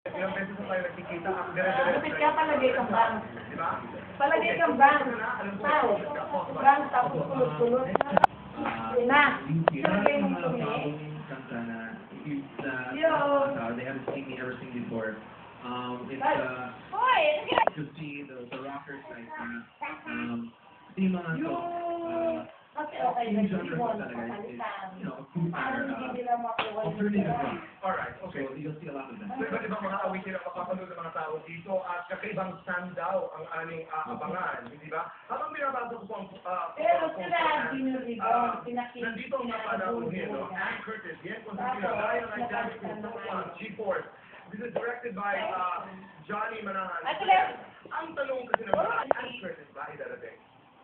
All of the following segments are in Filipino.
Ilang beses na tayo nagkikita, ang ganda-ganda. Kapit ka, palagay kang bang. Di ba? Palagay kang bang. Tao. Bang, tapos kulot-kulot. Yun na. Palagay mong tumi. They haven't seen me ever sing before. It's to see the rocker side na see mga yung genre ko talaga is, you know, alternative rock. Alright, okay. So you'll see a lot of them. So iba't ibang mga awitin ang mapapanood ng mga tao dito at kakaibang stand daw ang aming abangan, hindi ba? Habang binabasa ko po ang Pero sila, binurigon, pinakita. nandito ang mga panahon niya, no? Ann Curtis, yan kung sino na Lion Like Daddy G-Force. This is directed by Johnny Manahan. Ang tanong kasi naman, Ann Curtis ba ay darating?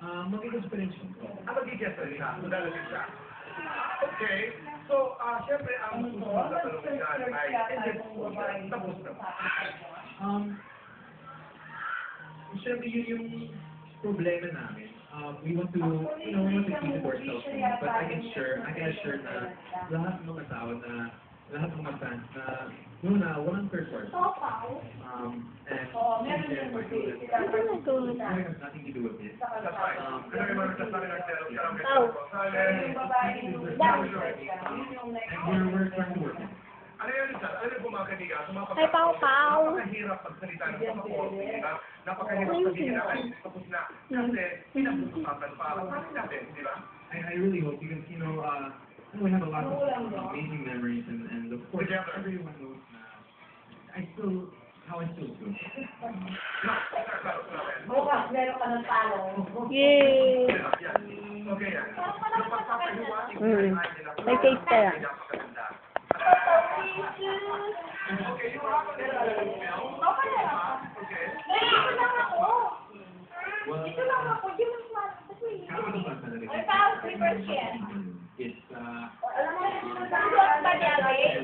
Magiging pa rin siya. Mag-i-guess na siya, so darating siya. Okay, so syempre ang susunod na tanong dyan ay, is it tapos na? Siyempre yun yung problema namin. We want to, you know, we want to keep it to ourselves. But I can assure na lahat ng mga tao na, lahat ng mga fans na, una, walang curse words. And it has nothing to do with it. That's right. Kasi may mga nagsasabi ng terong And we're trying to work it. ano yun, sir? Ano yung mga kaniga? Ay, Pau-Pau. Napakahirap pagsalita ng mga coffee, di ba? Napakahirap sabihin na, ay, tapos na. Kasi, pinabukapan pa. Paano natin, di ba? I really hope because, you know, we have a lot of amazing memories and of course everyone knows how I still feel. Bukas, meron ka ng talo. Yay! Okay, yan. Yung pagpapahiwatig Mm. ay nila. May face kaya. Ay, napakaganda. Okay, yung ako nila. Okay. Dito lang ako. Well, Dito lang ako. Di mas how do I say Ay, tao, prefer siya. It's Alam mo, suot ba niya, Ray?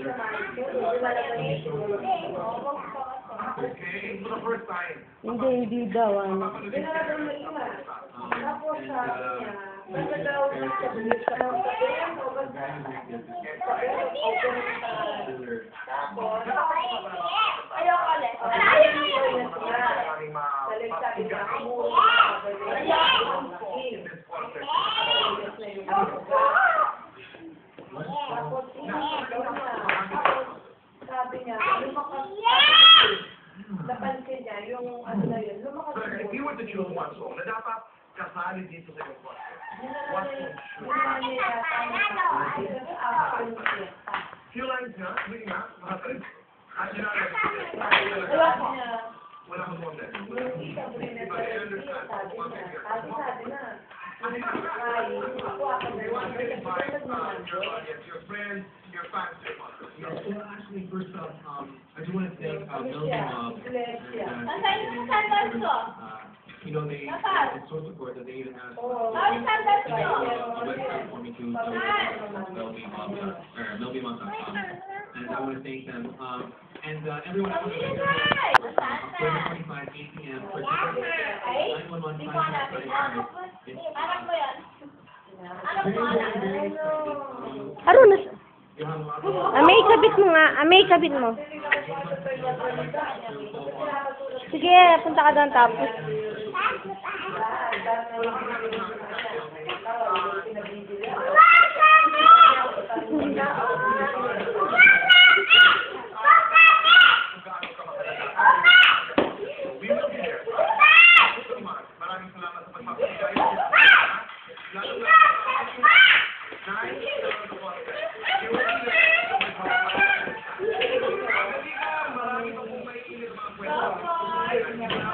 Okay, for the first time. Hindi daw, ano. Tapos sabi niya, ano daw, ayaw ka ulit. Ayaw niya. Sabi niya, sabi niya, lumakas. Napansin niya, yung ano na yun, lumakas. So, if you were to choose one song na dapat kasali dito sa iyong concert, what song should? Few lines nga, hindi nga, mga trip. At yun ang wala kang konti. Your friends, your fans, your mother. yeah, so actually first off, I just want to thank Melvin Mob you know, they it's so supportive. They even asked website for me to melvimon.com. And I want to thank them. And everyone else, October 25, 8 p.m. for 911 Aron na. you have a lot of Amay, kabit mo nga. Amay, kabit mo. Sige, punta ka doon tapos.